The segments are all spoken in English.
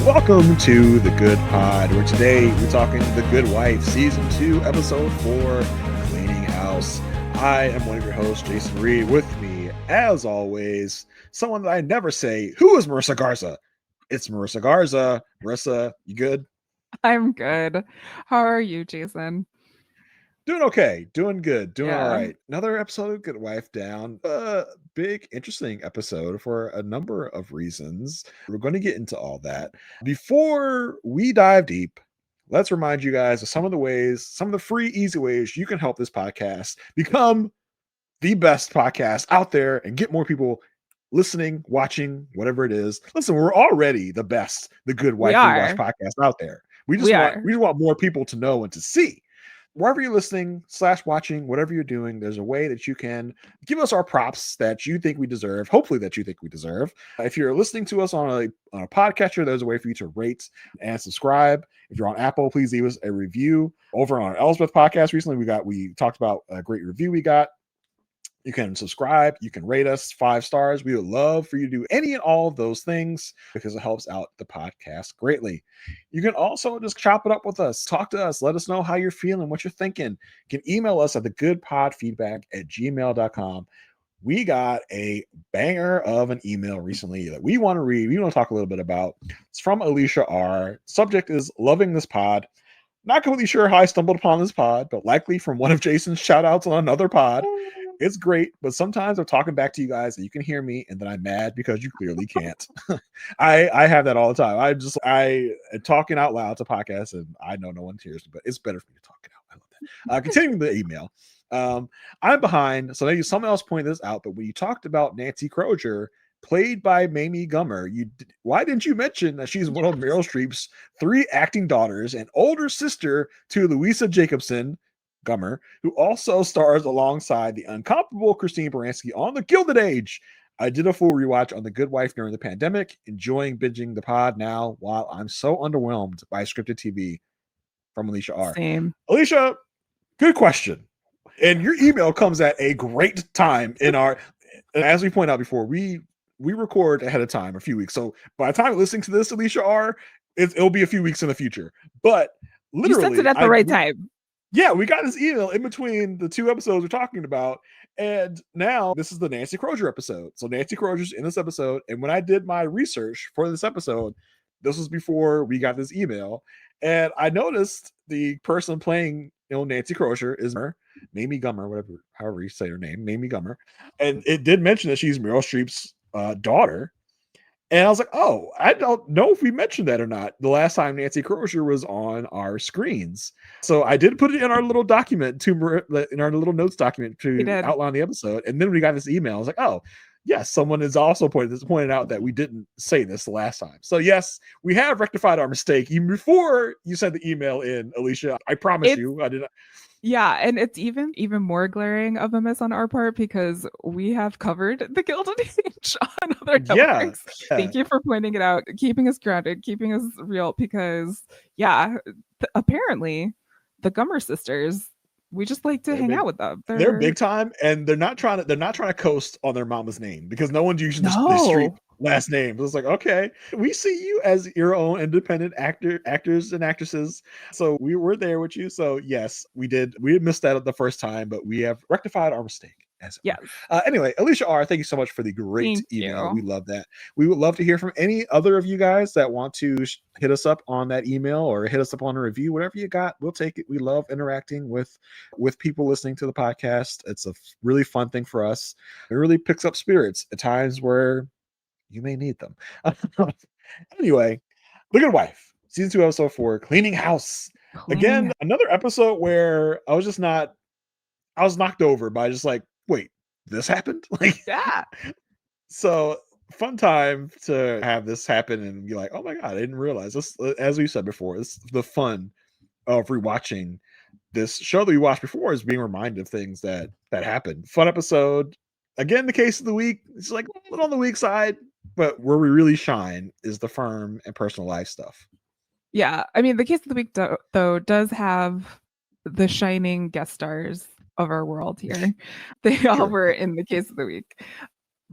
Welcome to The Good Pod, where today we're talking The Good Wife, Season 2, Episode 4, Cleaning House. I am one of your hosts, Jason Reed. With me, as always, someone that I never say, who is Marissa Garza? It's Marissa Garza. Marissa, you good? I'm good. How are you, Jason? Doing okay. Doing good. Doing all Yeah. right. Another episode of Good Wife down. Big, interesting episode for a number of reasons. We're going to get into all that. Before we dive deep, let's remind you guys of some of the ways, some of the free, easy ways you can help this podcast become the best podcast out there and get more people listening, watching, whatever it is. Listen, we're already the best, the Good We Wife Rewatch are. podcast out there. We We are. just want more people to know and to see. Wherever you're listening / watching, whatever you're doing, there's a way that you can give us our props that you think we deserve. Hopefully that you think we deserve. If you're listening to us on a podcatcher, there's a way for you to rate and subscribe. If you're on Apple, please leave us a review. Over on our Elsbeth podcast recently, we talked about a great review we got. You can subscribe. You can rate us 5 stars. We would love for you to do any and all of those things because it helps out the podcast greatly. You can also just chop it up with us. Talk to us. Let us know how you're feeling, what you're thinking. You can email us at thegoodpodfeedback@gmail.com. We got a banger of an email recently that we want to read. We want to talk a little bit about. It's from Alicia R. Subject is loving this pod. Not completely sure how I stumbled upon this pod, but likely from one of Jason's shout outs on another pod. It's great, but sometimes I'm talking back to you guys and you can hear me, and then I'm mad because you clearly can't. I have that all the time. I am talking out loud to podcasts, and I know no one hears me, but it's better for me to talk it out. I love that. Continuing the email. I'm behind, so maybe someone else pointed this out, but when you talked about Nancy Crozier, played by Mamie Gummer, why didn't you mention that she's one of Meryl Streep's 3 acting daughters and older sister to Louisa Jacobson Gummer, who also stars alongside the incomparable Christine Baranski on The Gilded Age. I did a full rewatch on The Good Wife during the pandemic, enjoying binging the pod now while I'm so underwhelmed by scripted TV. From Alicia R. Same. Alicia, good question. And your email comes at a great time in our, as we point out before, we record ahead of time, a few weeks. So by the time you're listening to this, Alicia R, it'll be a few weeks in the future. But literally, you sent it at the right time. Yeah, we got this email in between the 2 episodes we're talking about. And now this is the Nancy Crozier episode. So Nancy Crozier's in this episode. And when I did my research for this episode, this was before we got this email. And I noticed the person playing, Nancy Crozier is Mamie Gummer, however you say her name, Mamie Gummer. And it did mention that she's Meryl Streep's daughter. And I was like, oh, I don't know if we mentioned that or not the last time Nancy Crozier was on our screens. So I did put it in our little document in our little notes document to outline the episode. And then we got this email. I was like, oh, yes, someone has also pointed out that we didn't say this the last time. So yes, we have rectified our mistake even before you sent the email in, Alicia. I promise you, I did not. Yeah, and it's even more glaring of a miss on our part because we have covered The Gilded Age on other networks. Yeah. Thank you for pointing it out, keeping us grounded, keeping us real, because apparently the Gummer sisters, we just like to hang out with them. They're big time, and they're not trying to coast on their mama's name because no one's using the street last name. It's like, okay, we see you as your own independent actors and actresses. So we were there with you. So yes, we did miss that the first time, but we have rectified our mistake. Anyway, Alicia R, thank you so much for the great email. We love that. We would love to hear from any other of you guys that want to hit us up on that email or hit us up on a review. Whatever you got, we'll take it. We love interacting with people listening to the podcast. It's a really fun thing for us. It really picks up spirits at times where you may need them. Anyway, The Good Wife, season 2, episode 4, Cleaning House. Again, another episode where I was knocked over by just like, wait, this happened? So fun time to have this happen and be like, oh my god, I didn't realize this. As we said before, it's the fun of rewatching this show that we watched before is being reminded of things that happened. Fun episode. Again, the case of the week, it's like a little on the weak side, but where we really shine is the firm and personal life stuff. Yeah, I mean, the case of the week though does have the shining guest stars of our world here. They all were in the case of the week.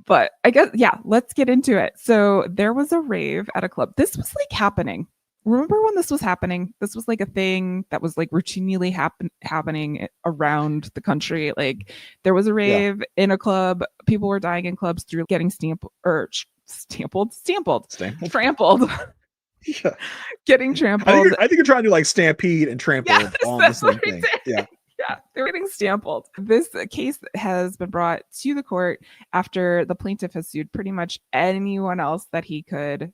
But I guess, yeah, let's get into it. So there was a rave at a club. This was like happening. Remember when this was happening? This was like a thing that was like routinely happening around the country. Like there was a rave in a club. People were dying in clubs through getting trampled. Yeah. Getting trampled. I think you're trying to do like stampede and trampled on the same thing. Yeah. Yeah, they're getting stampled. This case has been brought to the court after the plaintiff has sued pretty much anyone else that he could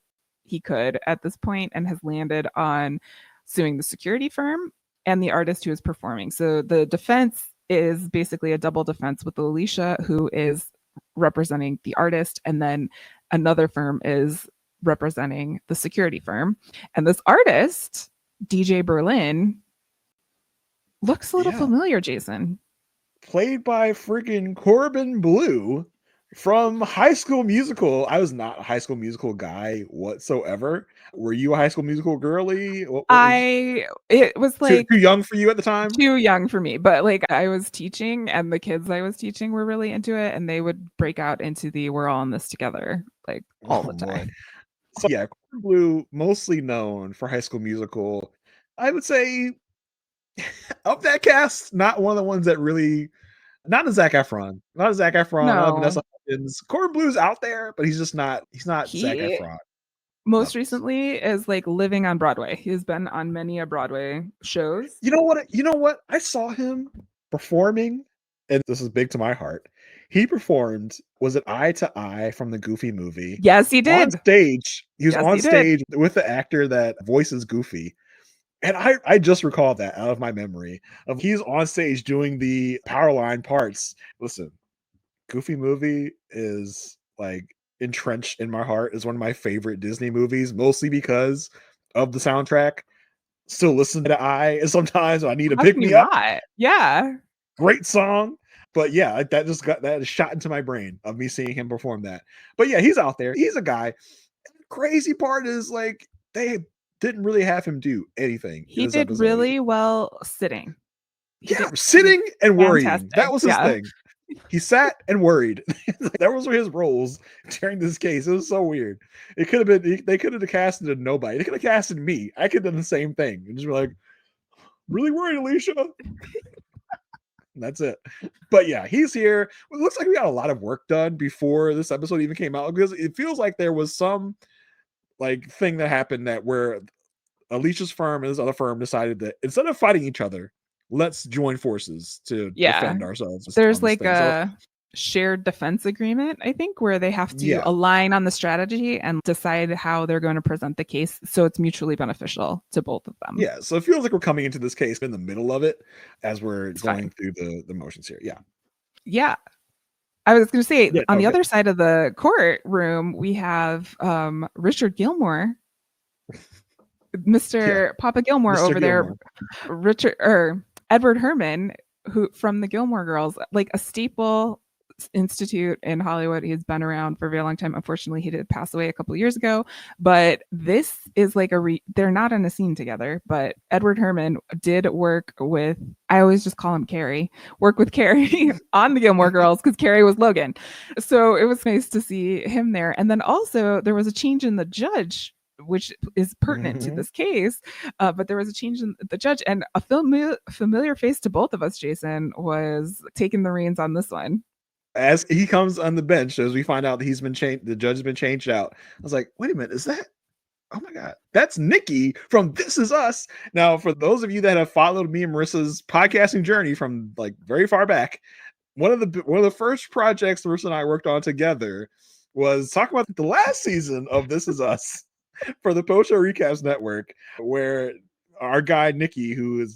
at this point, and has landed on suing the security firm and the artist who is performing. So the defense is basically a double defense with Alicia, who is representing the artist, and then another firm is representing the security firm. And this artist, DJ Berlin, looks a little familiar, Jason. Played by freaking Corbin Bleu from High School Musical. I was not a High School Musical guy whatsoever. Were you a High School Musical girly? It was like too young for you at the time? Too young for me, but like I was teaching and the kids I was teaching were really into it, and they would break out into the "we're all in this together" like all the time. Boy. So yeah, Corbin Bleu, mostly known for High School Musical. I would say of that cast, not one of the ones that really, not a Zac Efron, not Vanessa Hudgens. Corbin Bleu's out there, but he's just not. He's not Zac Efron. Most recently is like living on Broadway. He's been on many Broadway shows. You know what? I saw him performing, and this is big to my heart. He performed, was it Eye to Eye from the Goofy movie? Yes, he did. On stage. He was on stage with the actor that voices Goofy. And I just recalled that out of my memory. He's on stage doing the power line parts. Listen, Goofy movie is like entrenched in my heart. Is one of my favorite Disney movies, mostly because of the soundtrack. Still listen to I sometimes I need to pick me up. Yeah. Great song. But yeah, that shot into my brain of me seeing him perform that. But yeah, he's out there. He's a guy. And the crazy part is like they didn't really have him do anything. He did really well sitting. Sitting and worrying. That was his thing. He sat and worried. That was his roles during this case. It was so weird. It could have been, they could have casted nobody. They could have casted me. I could have done the same thing. And just be like, really worried, Alicia? That's it. But yeah, he's here. It looks like we got a lot of work done before this episode even came out, because it feels like there was some like thing that happened that where Alicia's firm and this other firm decided that instead of fighting each other, let's join forces to defend ourselves. There's like a shared defense agreement, I think, where they have to align on the strategy and decide how they're going to present the case so it's mutually beneficial to both of them. Yeah, so it feels like we're coming into this case in the middle of it as we're going through the motions here. Yeah. I was going to say, on the other side of the courtroom, we have Richard Gilmore, Mr. Papa Gilmore Mr. over Gilmore. There, Edward Herman, who from the Gilmore Girls, like a staple institute in Hollywood. He's been around for a very long time. Unfortunately, he did pass away a couple of years ago, but this is like they're not in a scene together, but Edward Herman did work with, I always just call him Carrie, work with Carrie on the Gilmore Girls because Carrie was Logan. So it was nice to see him there. And then also there was a change in the judge, which is pertinent to this case, but there was a change in the judge, and a familiar face to both of us, Jason, was taking the reins on this one. As he comes on the bench, as we find out that he's been changed, the judge has been changed out. I was like, wait a minute, is that? Oh my God, that's Nikki from This Is Us. Now, for those of you that have followed me and Marissa's podcasting journey from like very far back, one of the first projects Marissa and I worked on together was talking about the last season of This Is Us for the Post Show Recaps Network, where our guy Nikki, who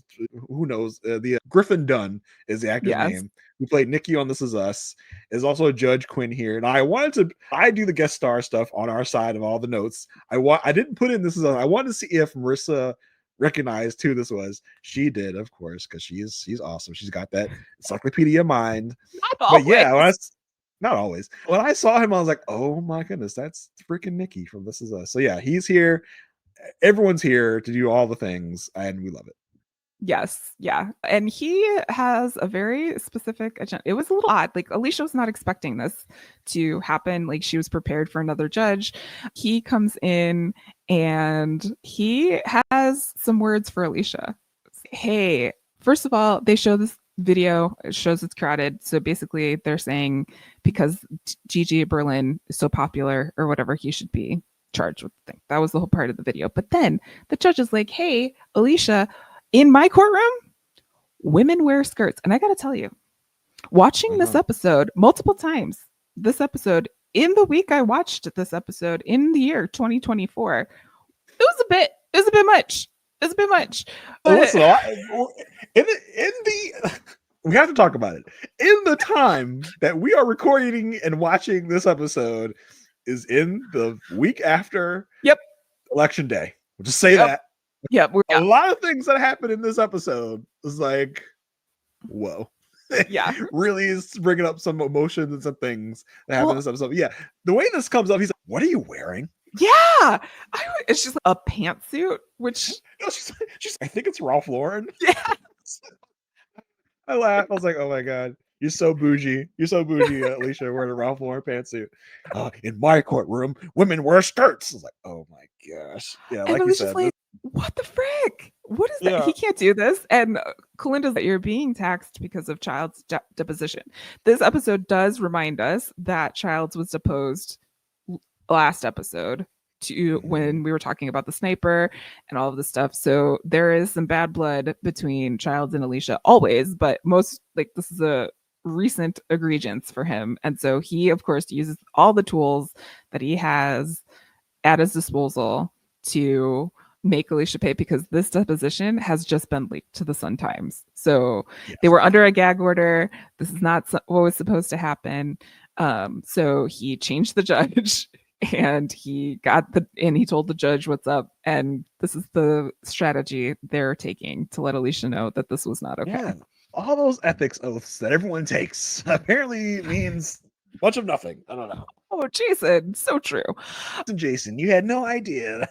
knows, the Griffin Dunn is the actor's name, who played Nikki on This Is Us, is also a Judge Quinn here. And I do the guest star stuff on our side of all the notes. I didn't put in This Is Us. I wanted to see if Marissa recognized who this was. She did, of course, because she's awesome. She's got that encyclopedia mind. But yeah, not always. When I saw him, I was like, oh my goodness, that's freaking Nikki from This Is Us. So yeah, he's here. Everyone's here to do all the things, and we love it. Yes, yeah. And he has a very specific agenda. It was a little odd. Like Alicia was not expecting this to happen. Like she was prepared for another judge. He comes in and he has some words for Alicia. Hey, first of all, they show this video. It shows it's crowded. So basically they're saying because Gigi Berlin is so popular or whatever, he should be charged with the thing. That was the whole part of the video. But then the judge is like, hey, Alicia, in my courtroom, women wear skirts. And I got to tell you, watching this episode multiple times, this episode, in the week I watched this episode in the year 2024, it was a bit much. It was a bit much. But listen, we have to talk about it. In the time that we are recording and watching this episode is in the week after Election Day. We'll just say that. Yeah, a lot of things that happened in this episode is like, whoa. Yeah. Really is bringing up some emotions and some things that happen in this episode. Yeah. The way this comes up, he's like, what are you wearing? Yeah. It's just like a pantsuit, which no, she's I think it's Ralph Lauren. Yeah. I laughed. I was like, oh my God. You're so bougie. You're so bougie, Alicia, wearing a Ralph Lauren pantsuit. In my courtroom, women wear skirts. I was like, oh my gosh. Yeah, like you said. What the frick? What is that? He can't do this. And Kalinda's that you're being taxed because of Child's deposition. This episode does remind us that Childs was deposed last episode to when we were talking about the sniper and all of this stuff. So there is some bad blood between Childs and Alicia always, but most like this is a recent egregious for him. And so he, of course, uses all the tools that he has at his disposal to make Alicia pay because this deposition has just been leaked to the Sun Times. So they were under a gag order. This is not what was supposed to happen. So he changed the judge and he told the judge what's up. And this is the strategy they're taking to let Alicia know that this was not okay. Yeah. All those ethics oaths that everyone takes apparently means much of nothing. I don't know. Oh, Jason, so true. Jason, you had no idea.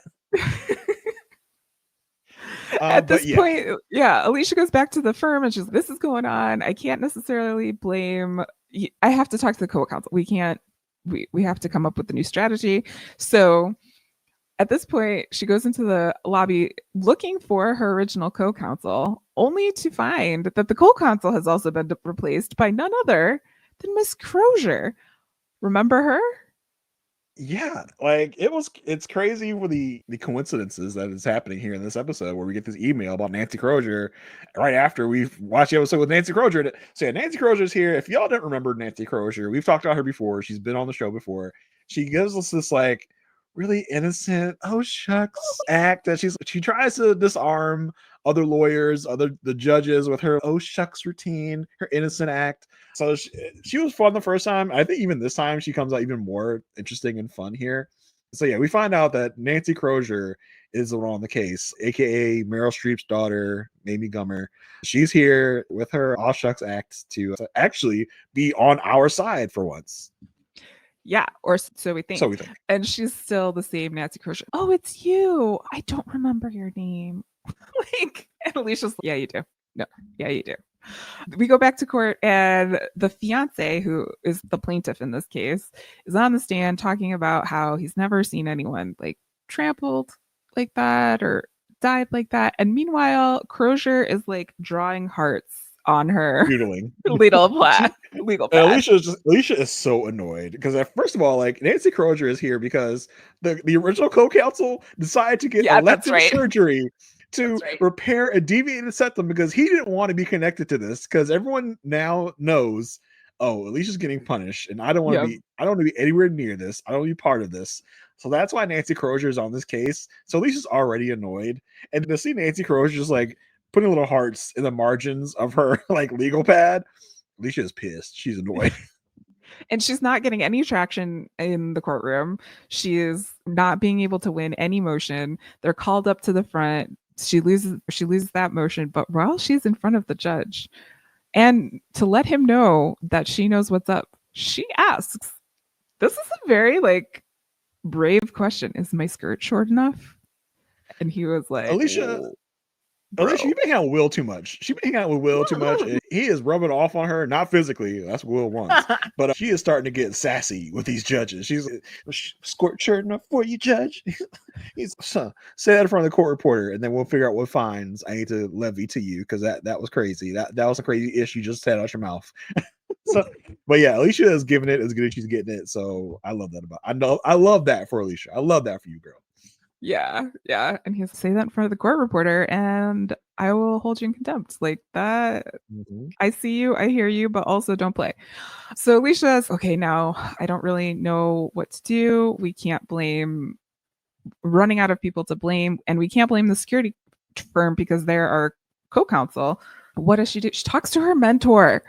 At this point, Alicia goes back to the firm and she's this is going on. I can't necessarily blame. I have to talk to the co-counsel. We can't. We have to come up with a new strategy. So at this point, she goes into the lobby looking for her original co-counsel, only to find that the co-counsel has also been replaced by none other than Miss Crozier. Remember her? Yeah, like it's crazy for the coincidences that is happening here in this episode where we get this email about Nancy Crozier right after we've watched the episode with Nancy Crozier. So yeah, Nancy Crozier's here. If y'all don't remember Nancy Crozier, we've talked about her before. She's been on the show before. She gives us this like really innocent, oh shucks act that she tries to disarm other lawyers, the judges with her oh shucks routine, her innocent act. So she was fun the first time. I think even this time she comes out even more interesting and fun here. So yeah, we find out that Nancy Crozier is the one on the case, aka Meryl Streep's daughter, Mamie Gummer. She's here with her all shucks act to actually be on our side for once. Yeah, or so we think. And she's still the same Nancy Crozier. Oh, it's you. I don't remember your name. And Alicia's like, yeah, you do. No, yeah, you do. We go back to court and the fiance, who is the plaintiff in this case, is on the stand talking about how he's never seen anyone like trampled like that or died like that. And meanwhile, Crozier is like drawing hearts on her legal pad. Alicia is so annoyed because first of all, like Nancy Crozier is here because the original co-counsel decided to get elective surgery to repair a deviated septum because he didn't want to be connected to this because everyone now knows, oh, Alicia's getting punished and I don't want to be anywhere near this. I don't want to be part of this. So that's why Nancy Crozier is on this case. So Alicia's already annoyed. And to see Nancy Crozier just like putting little hearts in the margins of her like legal pad, Alicia is pissed. She's annoyed. And she's not getting any traction in the courtroom. She is not being able to win any motion. They're called up to the front. She loses that motion, but while she's in front of the judge and to let him know that she knows what's up, she asks, this is a very like brave question. Is my skirt short enough? And he was like, Alicia, Alicia, you've been hanging out with Will too much. She's been hanging out with Will too much. And he is rubbing off on her, not physically. That's what Will wants. But she is starting to get sassy with these judges. She's squirt shirt enough for you, judge. He's say that in front of the court reporter, and then we'll figure out what fines I need to levy to you, because that was crazy. That was a crazy issue you just said out your mouth. So, but yeah, Alicia is giving it as good as she's getting it. So I love that I love that for Alicia. I love that for you, girl. Yeah. And he has to say that in front of the court reporter, and I will hold you in contempt. Like that. Mm-hmm. I see you, I hear you, but also don't play. So Alicia says, okay, now I don't really know what to do. We can't blame, running out of people to blame, and we can't blame the security firm because they're our co-counsel. What does she do? She talks to her mentor.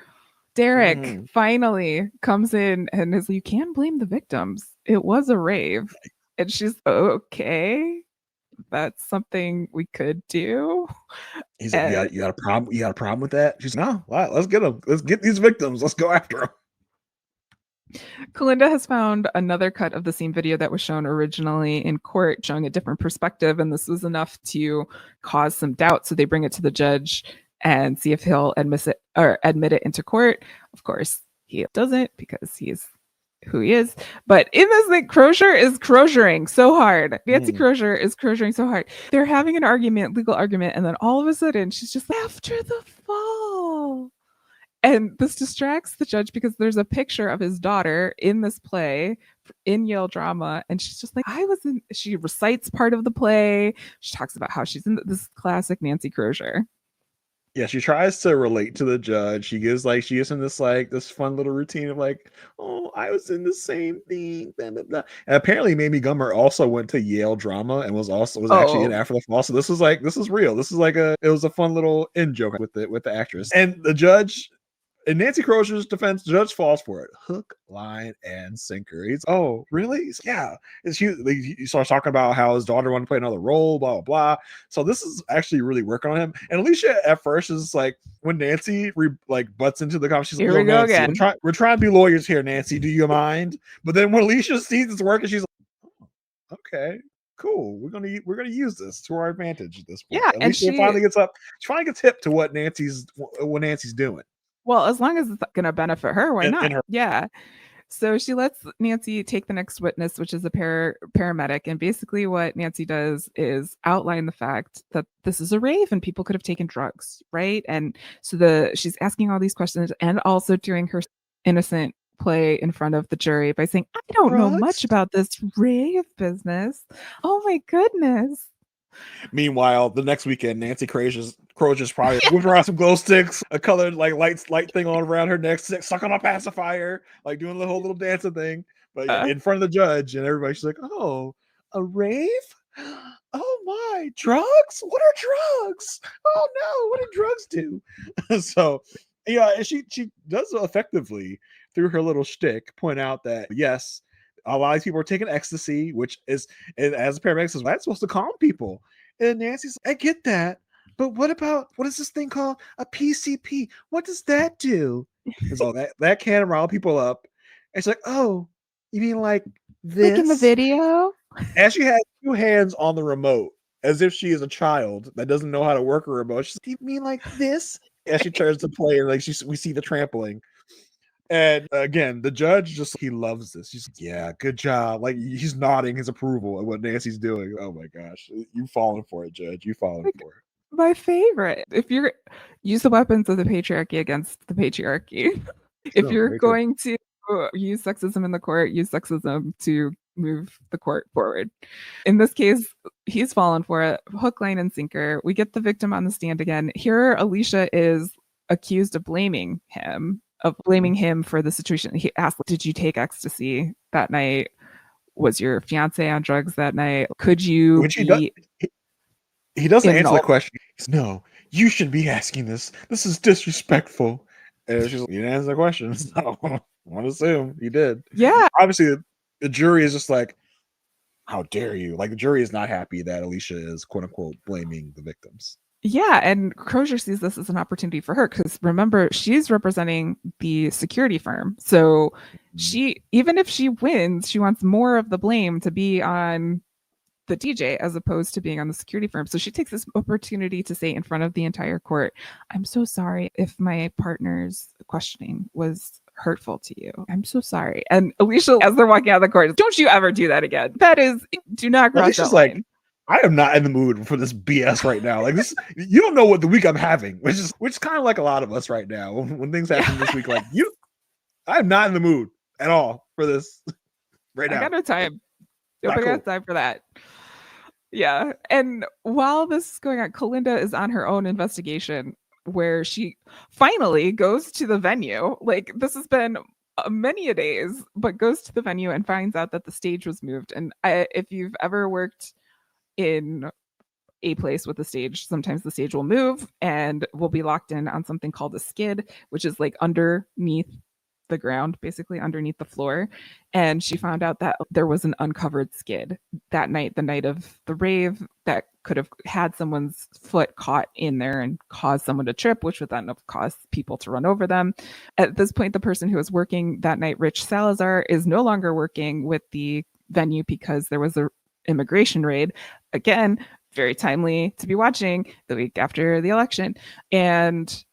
Derek finally comes in and is, you can blame the victims. It was a rave. And she's, okay, that's something we could do. He's like, you got a problem? You got a problem with that? She's like, no, let's get them. Let's get these victims. Let's go after them. Kalinda has found another cut of the same video that was shown originally in court, showing a different perspective, and this was enough to cause some doubt. So they bring it to the judge and see if he'll admit it into court. Of course, he doesn't, because he's who he is. But in this thing, Crozier is Croziering so hard. Nancy Crozier is Croziering so hard. They're having an argument, legal argument, and then all of a sudden she's just like, after the fall. And this distracts the judge because there's a picture of his daughter in this play in Yale drama. And she's just like, she recites part of the play. She talks about how she's in this classic Nancy Crozier. Yeah, she tries to relate to the judge. She gives him this fun little routine of like, oh, I was in the same thing, blah, blah, blah. And apparently Mamie Gummer also went to Yale drama and was actually in After the Fall. So this is real. This is it was a fun little in joke with the actress. And the judge, in Nancy Crozier's defense, the judge falls for it. Hook, line, and sinker. He's, oh, really? Yeah. He starts talking about how his daughter wanted to play another role, blah, blah, blah. So this is actually really working on him. And Alicia at first is like, when Nancy butts into the conversation, she's like, here we go Nancy, again. We're trying to be lawyers here, Nancy. Do you mind? But then when Alicia sees it's working, she's like, oh, okay. Cool. We're gonna use this to our advantage at this point. Yeah, and she finally gets up. She finally gets hip to what Nancy's doing. Well, as long as it's going to benefit her, why not? Yeah. So she lets Nancy take the next witness, which is a paramedic. And basically what Nancy does is outline the fact that this is a rave and people could have taken drugs, right? And so she's asking all these questions and also doing her innocent play in front of the jury by saying, I don't know much about this rave business. Oh my goodness. Meanwhile, the next weekend, Nancy Crozier's probably whipping around some glow sticks, a colored light thing on around her neck, sucking on a pacifier, doing the whole little dancing thing. But in front of the judge and everybody, she's like, "Oh, a rave? Oh my, drugs? What are drugs? Oh no, what do drugs do?" So, yeah, she does effectively through her little shtick point out that yes, a lot of people are taking ecstasy, which is, and as a paramedic says, that's supposed to calm people. And Nancy's like, I get that, but what is this thing called? A PCP? What does that do? So that can rile people up. And it's like, oh, you mean like this? Like in the video? And she has two hands on the remote, as if she is a child that doesn't know how to work a remote. She's like, you mean like this? As she turns to play, and we see the trampling. And again, the judge he loves this. He's like, yeah, good job. He's nodding his approval at what Nancy's doing. Oh my gosh, you falling for it, Judge. You falling for it. My favorite. If you're use the weapons of the patriarchy against the patriarchy. If you're going to use sexism in the court, use sexism to move the court forward. In this case, he's fallen for it. Hook, line, and sinker. We get the victim on the stand again. Here, Alicia is accused of blaming him for the situation. He asked, did you take ecstasy that night? Was your fiance on drugs that night? Could you he doesn't answer the question. He says, no, you shouldn't be asking this. This is disrespectful. And she's like, you didn't answer the question. So I want to assume he did. Yeah. Obviously, the jury is just like, how dare you? The jury is not happy that Alicia is, quote unquote, blaming the victims. Yeah, and Crozier sees this as an opportunity for her because remember, she's representing the security firm. So even if she wins, she wants more of the blame to be on the DJ as opposed to being on the security firm. So she takes this opportunity to say in front of the entire court, I'm so sorry if my partner's questioning was hurtful to you. I'm so sorry. And Alicia, as they're walking out of the court, don't you ever do that again. That is, do not cross that line. Like, I am not in the mood for this BS right now. Like this, you don't know what the week I'm having, which is kind of like a lot of us right now. When things happen this week, like I'm not in the mood at all for this right now. I got no time. Nobody got time for that. Yeah. And while this is going on, Kalinda is on her own investigation where she finally goes to the venue. Like, this has been many a days, but goes to the venue and finds out that the stage was moved. And if you've ever worked in a place with a stage, sometimes the stage will move and will be locked in on something called a skid, which is like underneath the ground, basically underneath the floor. And she found out that there was an uncovered skid that night, the night of the rave, that could have had someone's foot caught in there and caused someone to trip, which would then have caused people to run over them. At this point, the person who was working that night, Rich Salazar, is no longer working with the venue because there was a immigration raid. Again, very timely to be watching the week after the election. And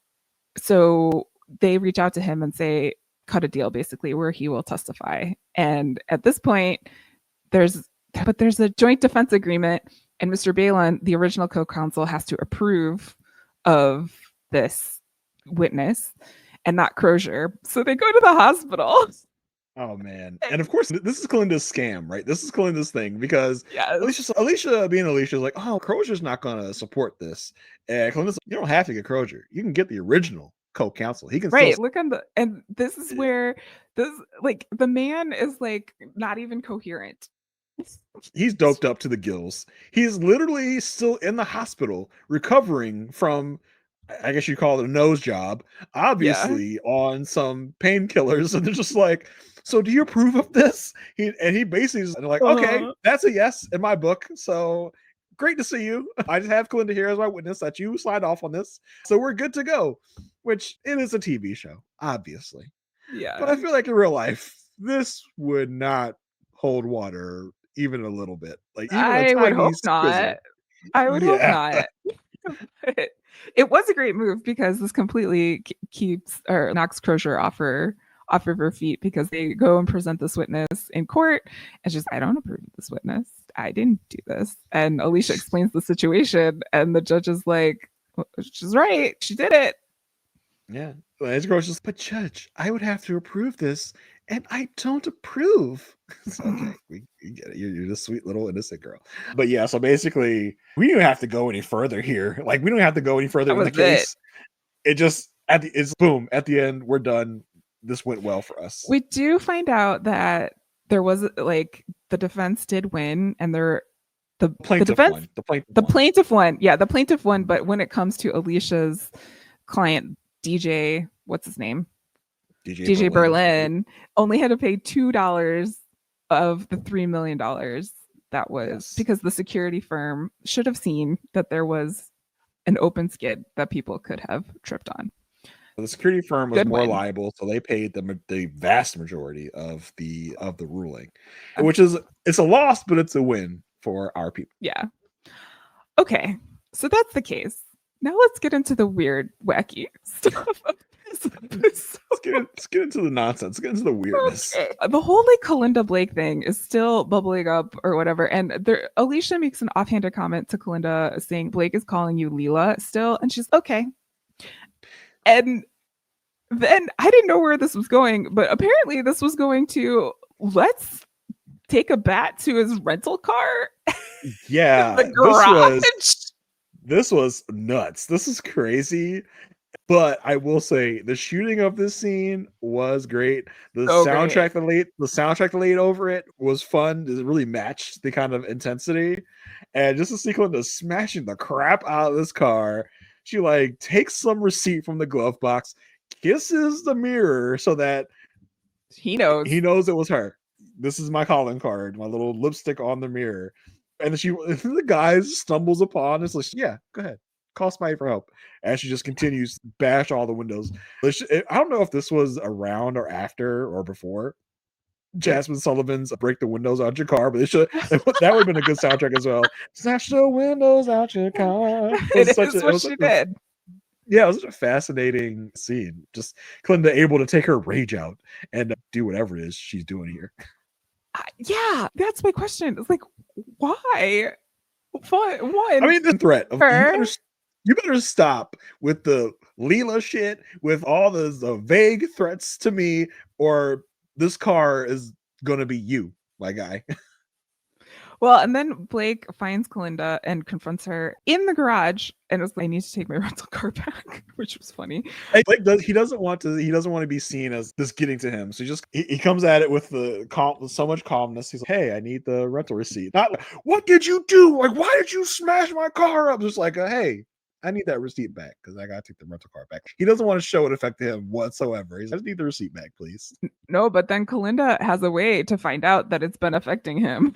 so they reach out to him and say, cut a deal basically where he will testify. And at this point, there's a joint defense agreement, and Mr. Balin, the original co-counsel, has to approve of this witness and not Crozier. So they go to the hospital. Oh man. And of course, this is Kalinda's scam, right? This is Kalinda's thing, because Alicia being Alicia is like, oh, Crozier's not gonna support this. And Kalinda's like, you don't have to get Crozier. You can get the original co-counsel. He can look on the, and this is where this, like, the man is like not even coherent. He's doped up to the gills. He's literally still in the hospital recovering from, I guess you call it a nose job, obviously on some painkillers. And they're just like, so do you approve of this? He basically is like, okay, that's a yes in my book. So great to see you. I just have Kalinda here as my witness that you signed off on this. So we're good to go, which it is a TV show, obviously. Yeah. But I feel like in real life, this would not hold water even a little bit. Like, even I would hope not. I would hope not. It was a great move because this completely keeps or knocks Crozier off of her feet, because they go and present this witness in court and she's, I don't approve of this witness. I didn't do this. And Alicia explains the situation and the judge is like, well, she's right. She did it. Yeah. As Crozier's, but judge, I would have to approve this and I don't approve. Okay, we get it. You're this sweet little innocent girl. But yeah, so basically, we don't have to go any further here. Like, we don't have to go any further in the case. It just, it's boom, at the end, we're done. This went well for us. We do find out that there was, like, the defense did win, and the plaintiff won. The plaintiff won. Yeah, the plaintiff won. But when it comes to Alicia's client, DJ, what's his name? DJ Berlin only had to pay $2 of the $3 million. That was because the security firm should have seen that there was an open skid that people could have tripped on. The security firm was more liable, so they paid the vast majority of the ruling, which is, it's a loss, but it's a win for our people. Yeah. Okay, so that's the case. Now let's get into the weird, wacky stuff. Let's get into the nonsense. Let's get into the weirdness. Okay. The whole, like, Kalinda Blake thing is still bubbling up or whatever. And Alicia makes an offhanded comment to Kalinda saying, Blake is calling you Leela still. And she's okay. And then I didn't know where this was going, but apparently this was going to, let's take a bat to his rental car. Yeah. The garage. This was nuts. This is crazy. But I will say the shooting of this scene was great. The soundtrack that laid over it was fun. It really matched the kind of intensity. And just to see Kalinda smashing the crap out of this car, she, like, takes some receipt from the glove box, kisses the mirror so that he knows it was her. This is my calling card, my little lipstick on the mirror. And the guy stumbles upon, it's like, yeah, go ahead, call somebody for help. And she just continues to bash all the windows. I don't know if this was around or after or before, Jasmine Sullivan's "Break the Windows Out Your Car," but that would have been a good soundtrack as well. Smash the windows out your car. It is what she did. Yeah, it was such a fascinating scene. Just Kalinda able to take her rage out and do whatever it is she's doing here. Yeah, that's my question. It's like, why? What? One. I mean, the threat of you better stop with the Leela shit, with all the vague threats to me, or this car is gonna be you, my guy. Well, and then Blake finds Kalinda and confronts her in the garage, and was like, "I need to take my rental car back," which was funny. And Blake doesn't want to be seen as this getting to him, so he comes at it with so much calmness. He's like, "Hey, I need the rental receipt." Not like, "What did you do? Like, why did you smash my car up?" Just like, "Hey, I need that receipt back because I gotta take the rental car back." He doesn't want to show it affected him whatsoever. He's like, "I just need the receipt back, please." No, but then Kalinda has a way to find out that it's been affecting him.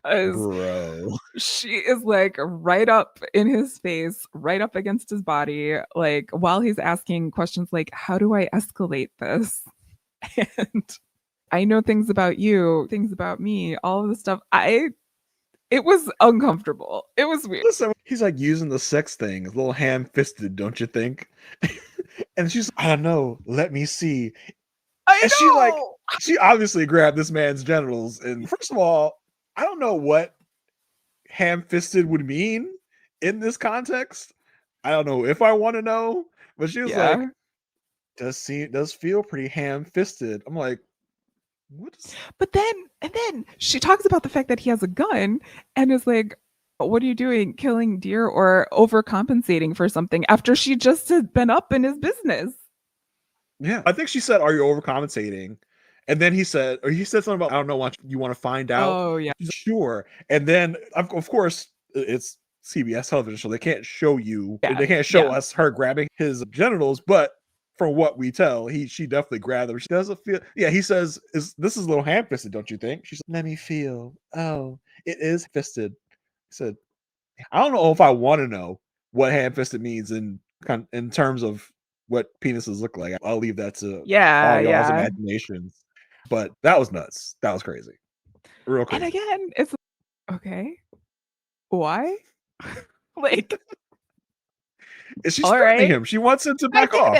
Bro, she is like right up in his face, right up against his body, like while he's asking questions like, "How do I escalate this?" And "I know things about you, things about me, all of the stuff." It was uncomfortable. It was weird. Listen, he's like using the sex thing, a little ham-fisted, don't you think? And she's, "I don't know, let me see." I know. She obviously grabbed this man's genitals. And first of all, I don't know what ham-fisted would mean in this context. I don't know if I want to know, but she was like, does feel pretty ham-fisted. I'm like, what is... But then she talks about the fact that he has a gun and is like, "What are you doing, killing deer or overcompensating for something?" after she just had been up in his business. Yeah, I think she said, "Are you overcompensating?" And then he said something about, "I don't know, you want to find out?" Oh yeah, sure. And then of course it's CBS television, so they can't show you. They can't show us her grabbing his genitals, but from what we tell, she definitely grabbed them. She doesn't feel. Yeah, he says, "This is a little ham-fisted, don't you think?" She's like, "Let me feel." "Oh, it is fisted." He said, "I don't know if I want to know what ham-fisted means in terms of what penises look like. I'll leave that to all y'all's imaginations." But that was nuts. That was crazy. Real crazy. And again, it's okay. Why? Like, she's threatening him. She wants him to back off.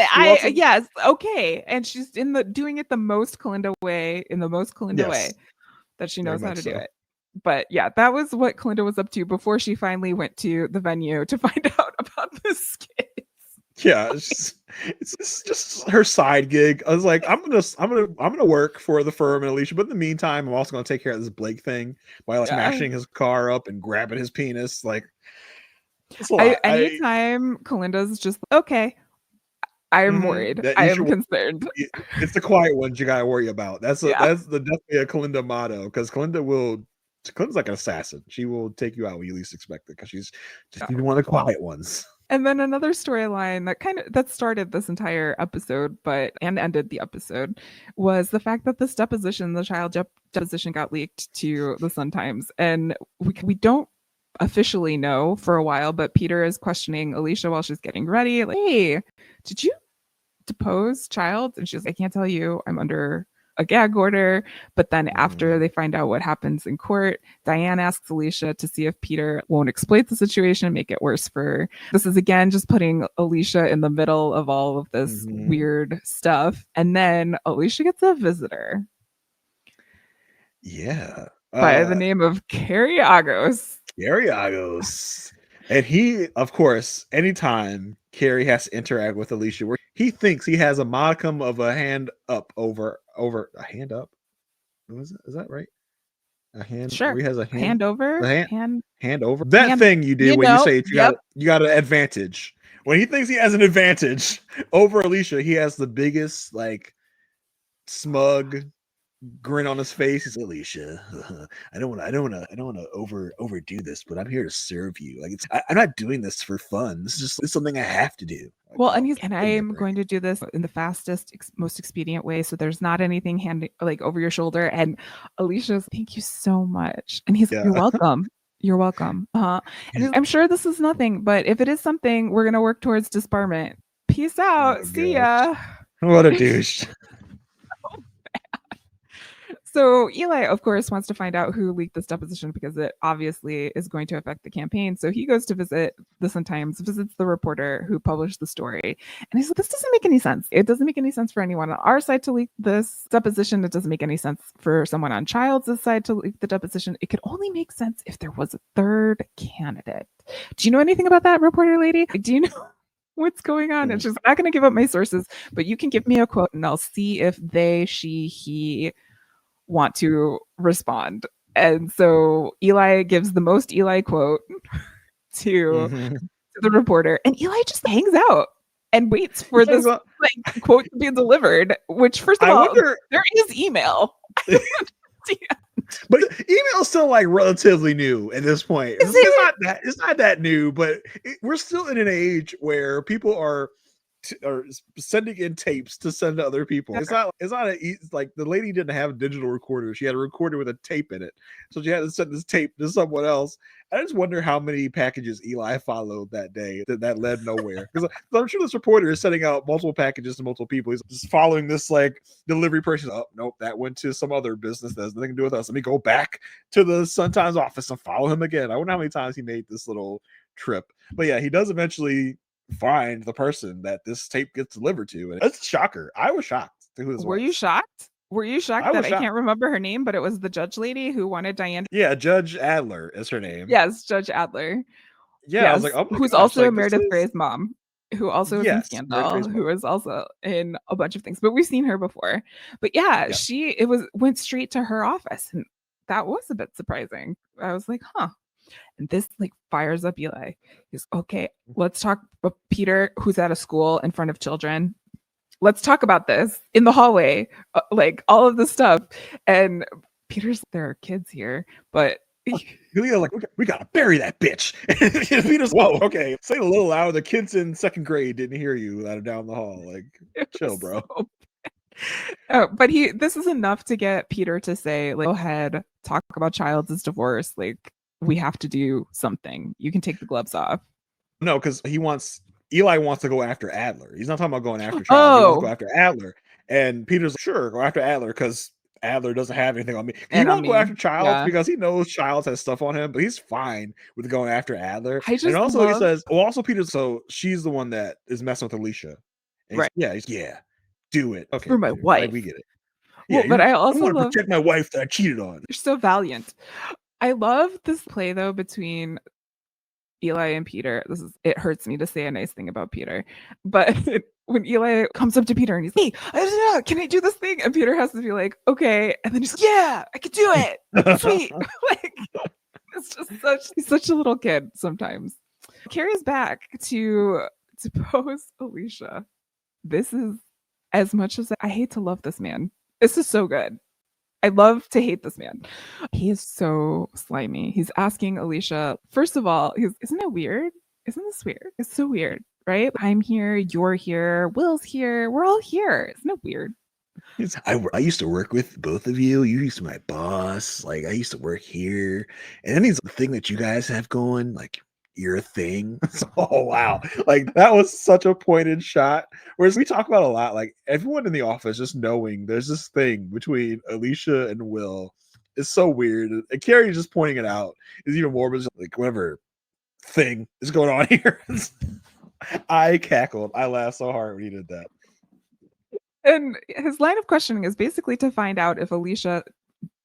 Yes, okay. And she's doing it the most Kalinda way, in the most Kalinda way that she knows how to do it. But yeah, that was what Kalinda was up to before she finally went to the venue to find out about this skit. Yeah, it's just her side gig. I was like, I'm gonna work for the firm and Alicia, but in the meantime, I'm also gonna take care of this Blake thing by like smashing his car up and grabbing his penis. Like, it's a lot. Anytime Kalinda's just okay, I'm worried. I am concerned. It's the quiet ones you gotta worry about. That's definitely a Kalinda motto, because Kalinda's like an assassin. She will take you out when you least expect it, because she's just one of the quiet ones. And then another storyline that started this entire episode, and ended the episode, was the fact that this deposition, the child deposition, got leaked to the Sun-Times, and we don't officially know for a while, but Peter is questioning Alicia while she's getting ready, like, "Hey, did you depose child?" And she's like, "I can't tell you. I'm under a gag order." But then after they find out what happens in court, Diane asks Alicia to see if Peter won't exploit the situation and make it worse for her. This is again just putting Alicia in the middle of all of this weird stuff. And then Alicia gets a visitor. Yeah. By the name of Carrie Agos. And he, of course, anytime Carrie has to interact with Alicia, where he thinks he has a modicum of a hand up over a hand up. Is that right? A hand. Sure. He has a hand over. Hand over. That thing you do when you say you got an advantage. When he thinks he has an advantage over Alicia, he has the biggest like smug grin on his face. He's like, "Alicia, I don't want to overdo this, but I'm here to serve you. Like, I'm not doing this for fun. It's something I have to do." Like, well, and I'm going to do this in the fastest, most expedient way, so there's not anything handing like over your shoulder. And Alicia's, "Thank you so much," and he's, "You're welcome." "You're welcome." And I'm sure this is nothing, but if it is something, we're gonna work towards disbarment. Peace out. See ya. What a douche. So Eli, of course, wants to find out who leaked this deposition because it obviously is going to affect the campaign. So he goes to visit the Sun-Times, visits the reporter who published the story. And he's like, this doesn't make any sense. It doesn't make any sense for anyone on our side to leak this deposition. It doesn't make any sense for someone on Childs' side to leak the deposition. It could only make sense if there was a third candidate. Do you know anything about that, reporter lady? Do you know what's going on? And she's not going to give up my sources, but you can give me a quote and I'll see if they, she, he want to respond. And so Eli gives the most Eli quote to the reporter, and Eli just hangs out and waits for this like quote to be delivered, which first of all, there is email. But email is still like relatively new at this point. It's not that new, but we're still in an age where people are sending in tapes to send to other people. It's like the lady didn't have a digital recorder. She had a recorder with a tape in it. So she had to send this tape to someone else. I just wonder how many packages Eli followed that day that led nowhere. Because I'm sure this reporter is sending out multiple packages to multiple people. He's just following this like delivery person. Oh, nope, that went to some other business that has nothing to do with us. Let me go back to the Sun-Times office and follow him again. I wonder how many times he made this little trip. But yeah, he does eventually find the person that this tape gets delivered to, and it's a shocker. I was shocked. Were you shocked? Were you shocked that I can't remember her name, but it was the judge lady who wanted Diane? Yeah, Judge Adler is her name. Yes, Judge Adler. Yeah, yes. I was like, oh my who's gosh, also like, Meredith Gray's mom, who also is in Scandal, who is also in a bunch of things, but we've seen her before. But yeah, went straight to her office, and that was a bit surprising. I was like, huh. And this like fires up Eli. He's okay. Let's talk about Peter, who's at a school in front of children. Let's talk about this in the hallway, like all of this stuff. And Peter's, there are kids here, but like we gotta bury that bitch. And Peter's, whoa, okay, say it a little louder. The kids in second grade didn't hear you that are down the hall. Like, chill, bro. But this is enough to get Peter to say, like, go ahead, talk about Childs' divorce. Like, we have to do something. You can take the gloves off. No, because Eli wants to go after Adler. He's not talking about going after Childs. He wants to go after Adler. And Peter's like, sure, go after Adler because Adler doesn't have anything on me. He won't go after Childs because he knows Childs has stuff on him, but he's fine with going after Adler. And also he says, also Peter, so she's the one that is messing with Alicia. And right. Yeah, do it. Okay. For my wife. Like, we get it. Well, but I also want to protect my wife that I cheated on. You're so valiant. I love this play though between Eli and Peter. It hurts me to say a nice thing about Peter, but when Eli comes up to Peter and he's like, hey, can I do this thing? And Peter has to be like, okay. And then he's like, yeah, I can do it. Sweet. Like, it's just he's such a little kid sometimes. Carrie's back to depose Alicia. This is, as much as I hate to love this man, this is so good. I love to hate this man. He is so slimy. He's asking Alicia, first of all, isn't it weird? Isn't this weird? It's so weird, right? I'm here, you're here, Will's here, we're all here. Isn't it weird? I used to work with both of you. You used to be my boss. Like, I used to work here. And then the thing that you guys have going, like, your thing. Oh wow, like that was such a pointed shot. Whereas we talk about a lot, like everyone in the office just knowing there's this thing between Alicia and Will is so weird, and Carrie just pointing it out is even more like whatever thing is going on here. I cackled. I laughed so hard when he did that. And his line of questioning is basically to find out if Alicia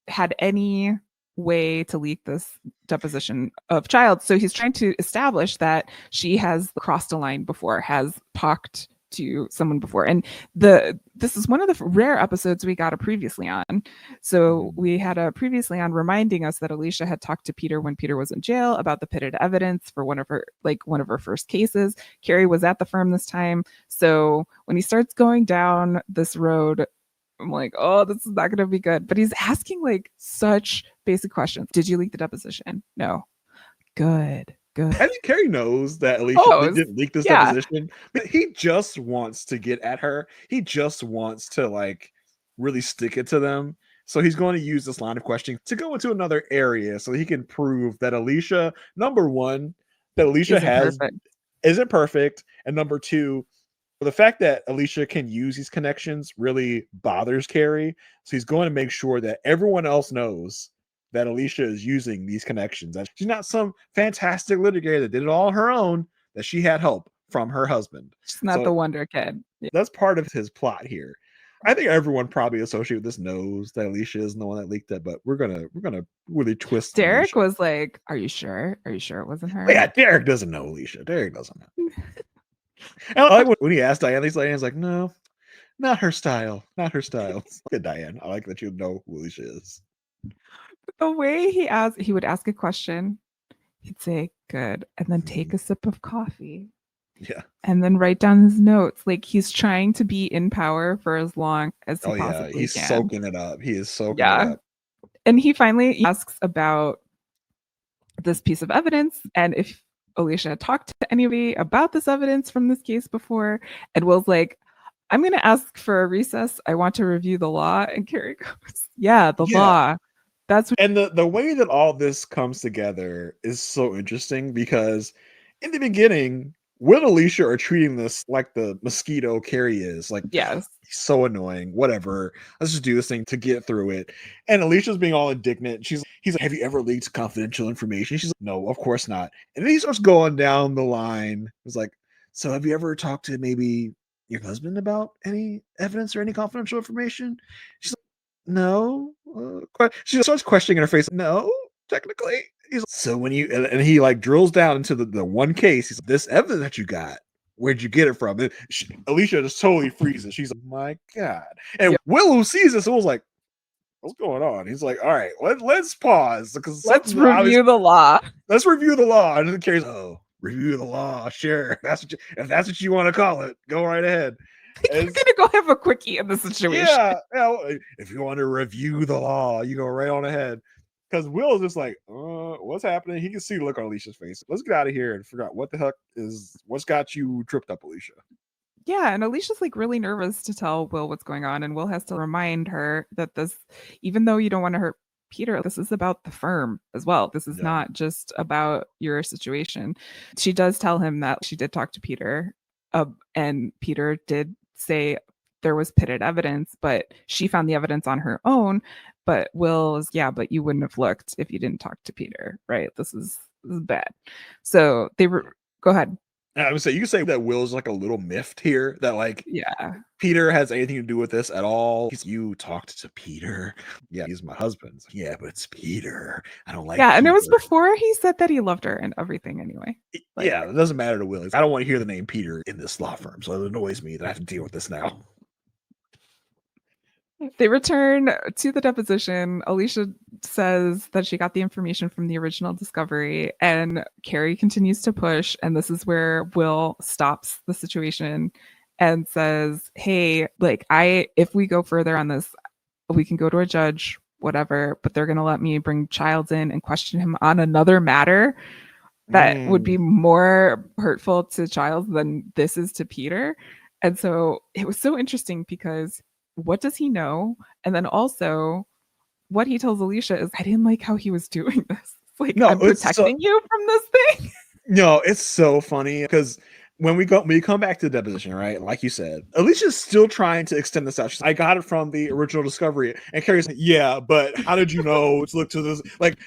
had any way to leak this deposition of Childs. So he's trying to establish that she has crossed a line before, has talked to someone before. And this is one of the rare episodes we got a previously on. So we had a previously on reminding us that Alicia had talked to Peter when Peter was in jail about the pitted evidence for one of her first cases. Carrie was at the firm this time. So when he starts going down this road, I'm like, oh, this is not going to be good. But he's asking like such basic questions. Did you leak the deposition? No. Good. I think Carrie knows that Alicia didn't leak this deposition. But he just wants to get at her. He just wants to like really stick it to them. So he's going to use this line of questioning to go into another area so he can prove that Alicia, number one, that Alicia isn't perfect. And number two, the fact that Alicia can use these connections really bothers Carrie. So he's going to make sure that everyone else knows that Alicia is using these connections. That she's not some fantastic litigator that did it all on her own, that she had help from her husband. She's not the wonder kid. That's part of his plot here. I think everyone probably associated with this knows that Alicia isn't the one that leaked it, but we're gonna really twist. Derek was like, "Are you sure? Are you sure it wasn't her?" But yeah, Derek doesn't know Alicia. Derek doesn't know. And I like when he asked Diane, Diane's like, "No, not her style. Not her style." Good, Diane. I like that you know who Alicia is. The way he would ask a question, he'd say, "Good," and then take a sip of coffee. Yeah. And then write down his notes. Like he's trying to be in power for as long as he possibly can. He's soaking it up. He is soaking it up. And he finally asks about this piece of evidence and if Alicia had talked to anybody about this evidence from this case before. And Will's like, "I'm going to ask for a recess. I want to review the law." And Carrie goes, "Yeah, the law." That's what- and the way that all this comes together is so interesting because in the beginning, Will and Alicia are treating this like the mosquito Carrie is. Like, yes, so annoying. Whatever. Let's just do this thing to get through it. And Alicia's being all indignant. He's like, "Have you ever leaked confidential information?" She's like, "No, of course not." And then he starts going down the line. He's like, "So have you ever talked to maybe your husband about any evidence or any confidential information?" She's like, "No." She starts questioning in her face. "No, technically." He's like, "So when you," and he like drills down into the one case. He's like, "This evidence that you got, where'd you get it from?" And Alicia just totally freezes. She's like, "My God." And Will, who sees this, was like, "What's going on?" He's like, "All right, let's pause because let's review the law. Let's review the law." And then Carrie's, "Oh, review the law, sure. If that's what you want to call it, go right ahead." You're gonna go have a quickie in the situation. Yeah, if you want to review the law, you go right on ahead. Because Will is just like, what's happening? He can see the look on Alicia's face. Let's get out of here and figure out what the heck what's got you tripped up, Alicia. Yeah, and Alicia's like really nervous to tell Will what's going on, and Will has to remind her that this, even though you don't want to hurt Peter, this is about the firm as well. This is not just about your situation. She does tell him that she did talk to Peter, and Peter did say there was pitted evidence, but she found the evidence on her own. But Will's, but you wouldn't have looked if you didn't talk to Peter, right? This is bad. So go ahead. I would say you could say that Will's like a little miffed here, that like Peter has anything to do with this at all. You talked to Peter. Yeah, he's my husband. Yeah, but it's Peter. I don't like. Yeah, Peter. And it was before he said that he loved her and everything. Anyway. Like, yeah, it doesn't matter to Will. I don't want to hear the name Peter in this law firm, so it annoys me that I have to deal with this now. They return to the deposition. Alicia says that she got the information from the original discovery, and Carrie continues to push. And this is where Will stops the situation and says, "Hey, like if we go further on this, we can go to a judge, whatever, but they're going to let me bring Childs in and question him on another matter that would be more hurtful to Childs than this is to Peter." And so it was so interesting because what does he know? And then also what he tells Alicia is, "I didn't like how he was doing this. Like, no, I'm protecting you from this thing." No, it's so funny because when you come back to the deposition, right? Like you said, Alicia's still trying to extend this out. She's like, "I got it from the original discovery." And Carrie's like, "Yeah, but how did you know to look to this?" Like,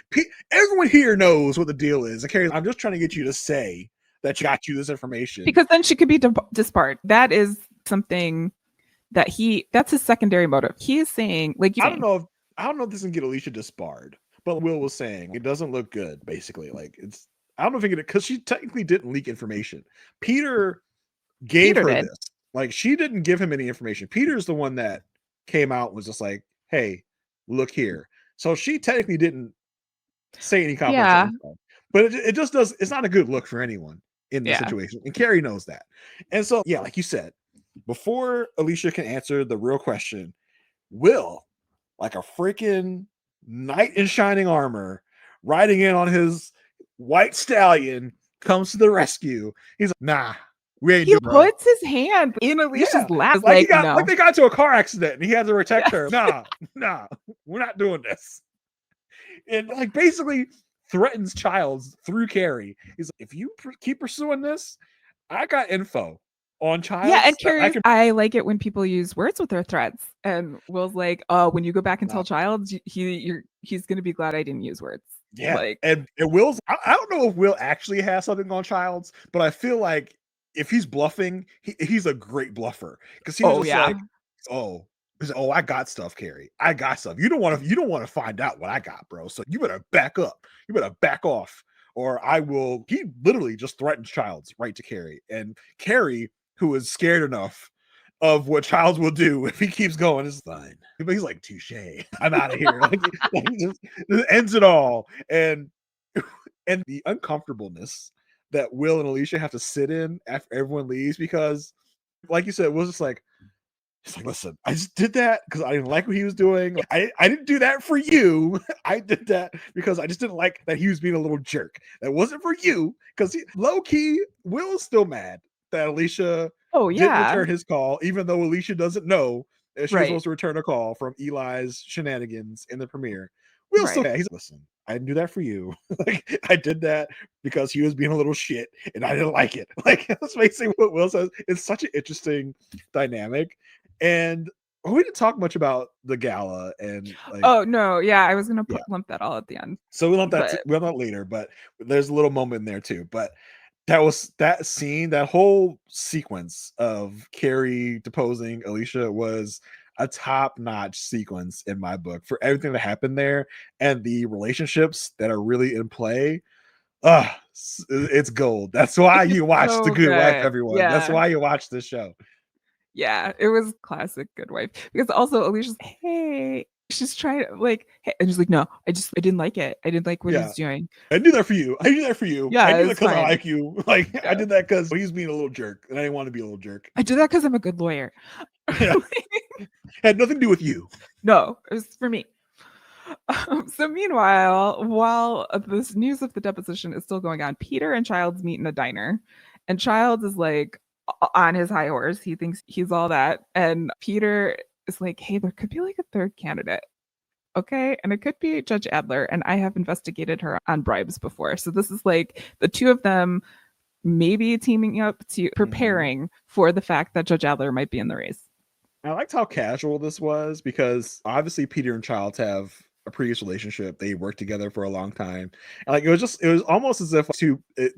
everyone here knows what the deal is. And Carrie's, "I'm just trying to get you to say that got you this information." Because then she could be disbarred. That is something that that's his secondary motive. He is saying, like, I don't know if this can get Alicia disbarred, but Will was saying it doesn't look good, basically. Like, I don't know if it because she technically didn't leak information. Peter gave her this. Like, she didn't give him any information. Peter's the one that came out and was just like, "Hey, look here." So she technically didn't say any confidential info. But it just does. It's not a good look for anyone in this situation, and Carrie knows that. And so, like you said, before Alicia can answer the real question, Will, like a freaking knight in shining armor, riding in on his white stallion, comes to the rescue. He's like, "Nah, we ain't doing it." He puts his hand in Alicia's lap. Like they got into a car accident and he had to protect her. Nah, we're not doing this. And like basically threatens Childs through Carrie. He's like, "If you keep pursuing this, I got info on Childs. Yeah, and Carrie, I like it when people use words with their threats. And Will's like, "Oh, when you go back and tell Childs, he's going to be glad I didn't use words." Yeah, like, and Will's. I don't know if Will actually has something on Childs, but I feel like if he's bluffing, he's a great bluffer because he's just like, oh, I got stuff, Carrie. I got stuff. You don't want to find out what I got, bro. So you better back up. You better back off, or I will. He literally just threatens Childs right to Carrie, and Carrie, who is scared enough of what Childs will do if he keeps going, is fine. But he's like, touche. I'm out of here. Like just ends it all, and the uncomfortableness that Will and Alicia have to sit in after everyone leaves, because, like you said, Will's just like, listen, I just did that because I didn't like what he was doing. Like, I didn't do that for you. I did that because I just didn't like that he was being a little jerk. That wasn't for you, because low key, Will is still mad that Alicia didn't return his call, even though Alicia doesn't know that she was supposed to return a call from Eli's shenanigans in the premiere. Will's still mad. He's like, listen, I didn't do that for you. Like, I did that because he was being a little shit and I didn't like it. Like, that's basically what Will says. It's such an interesting dynamic. And we didn't talk much about the gala and like, oh no, yeah, I was gonna lump that all at the end. So we'll lump that later, but there's a little moment in there too. But that scene, that whole sequence of Carrie deposing Alicia was a top-notch sequence in my book for everything that happened there and the relationships that are really in play. It's gold. That's why you watch The Good Wife, everyone. Yeah. That's why you watch this show. Yeah, it was classic Good Wife, because also Alicia's, hey, she's trying to like, hey, and she's like, no, I didn't like it. I didn't like what he's doing. I do that for you. I do that for you. Yeah, I do that because I like you. Like, I did that because he's being a little jerk, and I didn't want to be a little jerk. I do that because I'm a good lawyer. Yeah. Had nothing to do with you. No, it was for me. So meanwhile, while this news of the deposition is still going on, Peter and Childs meet in a diner, and Childs is like on his high horse. He thinks he's all that, and Peter is like, hey, there could be like a third candidate, okay, and it could be Judge Adler, and I have investigated her on bribes before, so this is like the two of them maybe teaming up to preparing for the fact that Judge Adler might be in the race. I liked how casual this was, because obviously Peter and Childs have a previous relationship. They worked together for a long time. And like, it was almost as if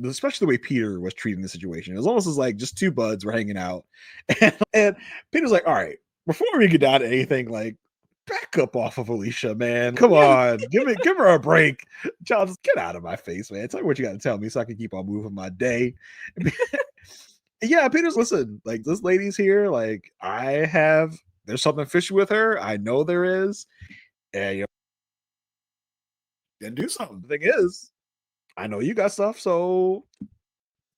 especially the way Peter was treating the situation. It was almost as like just two buds were hanging out. And Peter's like, all right, before we get down to anything, like, back up off of Alicia, man. Come on. give her a break. Childs, get out of my face, man. Tell me what you got to tell me so I can keep on moving my day. Yeah, Peter's, listen, like, this lady's here. Like, there's something fishy with her. I know there is. And then do something. The thing is, I know you got stuff, so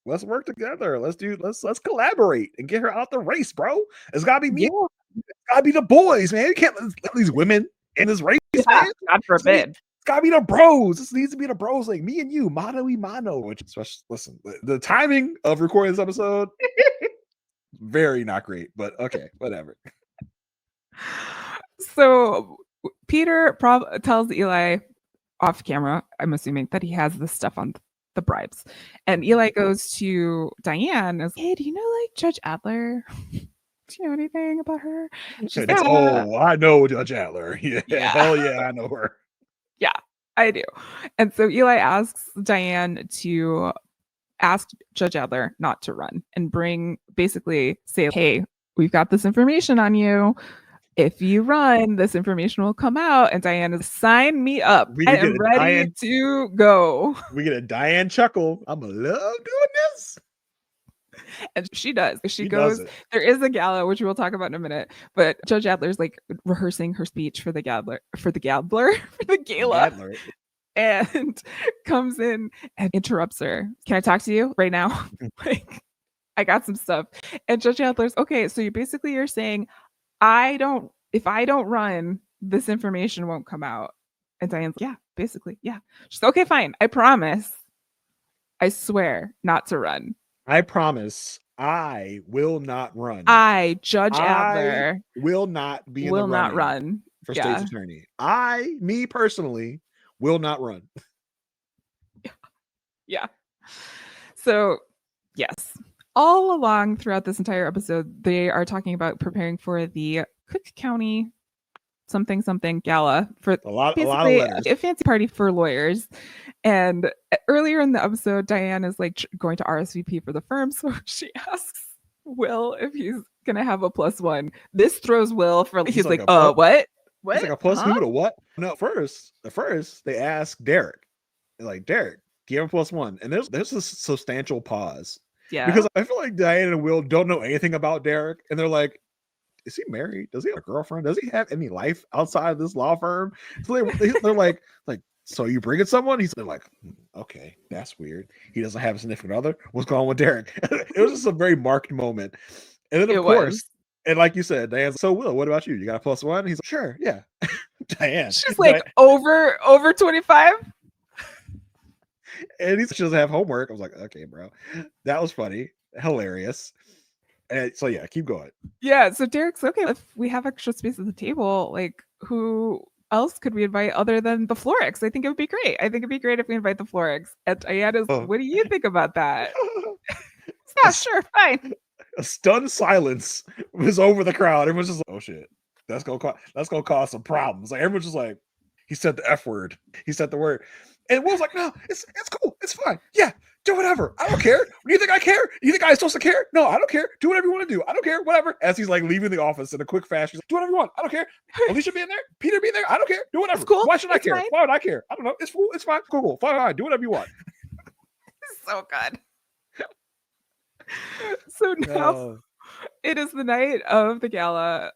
let's work together. Let's collaborate and get her out the race, bro. It's gotta be me. It's gotta be the boys, man. You can't let these women in this race, man. God forbid. It's gotta be the bros. This needs to be the bros, like me and you, mano y mano. Which, listen, the timing of recording this episode, very not great, but okay, whatever. So Peter tells Eli off camera, I'm assuming, that he has this stuff on the bribes, and Eli goes to Diane and is, hey, do you know like Judge Adler? Do you know anything about her? She's like, oh, I know Judge Adler. Yeah, hell yeah, I know her. Yeah, I do. And so Eli asks Diane to ask Judge Adler not to run and basically say, hey, we've got this information on you. If you run, this information will come out. And Diane is, sign me up. I am ready to go. We get a Diane chuckle. I'm going to love doing this. And she does. She goes, there is a gala, which we'll talk about in a minute. But Judge Adler's like rehearsing her speech for the gala. And comes in and interrupts her. Can I talk to you right now? Like, I got some stuff. And Judge Adler's, okay, so you're saying, if I don't run, this information won't come out. And Diane's like, yeah, basically, yeah. She's like, okay, fine. I promise. I swear not to run. I promise I will not run. Judge Adler, will not be will not run for state's attorney. Me personally, will not run. Yeah. So, yes. all along throughout this entire episode, they are talking about preparing for the Cook County something gala for a lot of letters. A fancy party for lawyers. And earlier in the episode, Diane is like going to RSVP for the firm, so she asks Will if he's gonna have a +1. This throws Will for he's like what? He's like a plus who to what? No, first they ask Derek. They're like, Derek, do you have a +1? And there's a substantial pause. Yeah. Because I feel like Diane and Will don't know anything about Derek, and they're like, is he married? Does he have a girlfriend? Does he have any life outside of this law firm? So they're like, so you bringing someone? They're like, okay, that's weird. He doesn't have a significant other. What's going on with Derek? It was just a very marked moment. And then of course, and like you said, Diane's, so Will, what about you? You got a +1? He's like, sure, yeah. Diane. She's like, over 25? And she doesn't have homework. I was like, okay, bro. That was funny. Hilarious. And so yeah, keep going. Yeah, so Derek's okay. If we have extra space at the table, like who else could we invite other than the Florics? I think it would be great. I think it'd be great if we invite the Florics. And Diana's, what do you think about that? Yeah, sure, fine. A stunned silence was over the crowd. Everyone's just like, oh shit, that's gonna cause some problems. Like everyone's just like, he said the F word. He said the word. And Will's like, no, it's cool. It's fine. Yeah, do whatever. I don't care. Do you think I care? You think I'm supposed to care? No, I don't care. Do whatever you want to do. I don't care. Whatever. As he's like leaving the office in a quick fashion, like, do whatever you want. I don't care. Alicia being there, Peter being there. I don't care. Do whatever. It's cool. Why should I care? Fine. Why would I care? I don't know. It's cool. It's fine. Cool. Fine. Do whatever you want. So good. So now it is the night of the gala.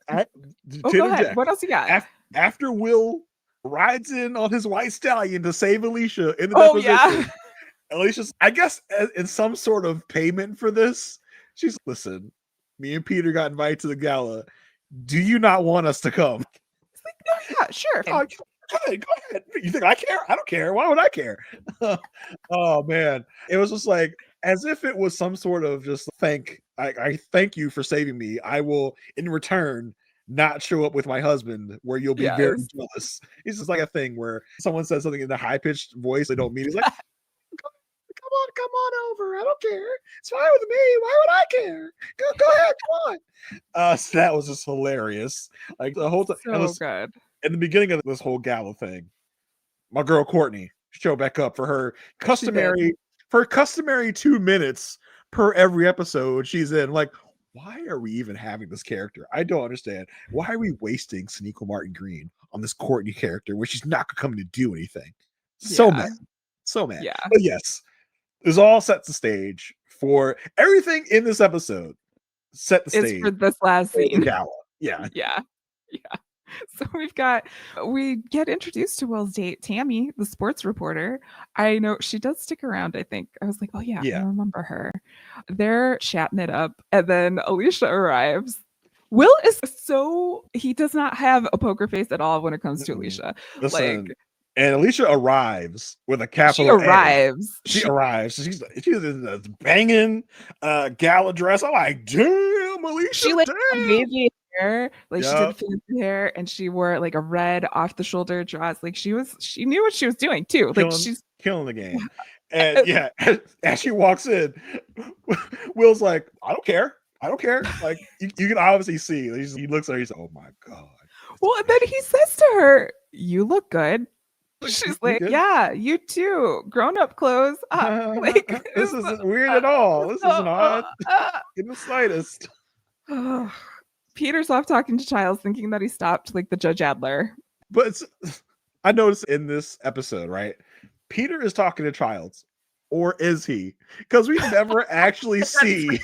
Go ahead. What else you got? After Will rides in on his white stallion to save Alicia in the deposition. Yeah. Alicia's, I guess, in some sort of payment for this, she's, listen, me and Peter got invited to the gala. Do you not want us to come? It's like, no, yeah, sure. Go ahead. You think I care? I don't care. Why would I care? Oh man, it was just like as if it was some sort of just I thank you for saving me. I will in return not show up with my husband where you'll be very jealous. It's just like a thing where someone says something in a high-pitched voice they don't mean. He's like, come on over. I don't care. It's fine with me. Why would I care? Go ahead, come on. So that was just hilarious. Like the whole time. So good. In the beginning of this whole gala thing, my girl Courtney showed back up for her customary 2 minutes per every episode she's in. Like, why are we even having this character? I don't understand. Why are we wasting Sonequa Martin Green on this Courtney character where she's not coming to do anything? So mad. Yeah. But yes, this all sets the stage for everything in this episode. Set the stage for this last scene. Gala. Yeah. So we get introduced to Will's date, Tammy, the sports reporter. I know she does stick around, I think. I was like, oh yeah. I remember her. They're chatting it up. And then Alicia arrives. Will is he does not have a poker face at all when it comes to Alicia. Listen, and Alicia arrives with a capital She arrives. She's in this banging gala dress. I'm like, damn, Alicia. She wavy hair, she did fancy hair, and she wore like a red off the shoulder dress. Like she knew what she was doing too. Like she's killing the game. And yeah, as she walks in, Will's like, I don't care. Like you can obviously see. He looks at her. He's like, oh my god. Well, and then he says to her, "You look good." She's like, yeah, you too. Grown up clothes. This isn't weird at all. This isn't odd in the slightest. Peter's off talking to Childs, thinking that he stopped like the Judge Adler. But I noticed in this episode, right? Peter is talking to Childs, or is he? Because we never actually see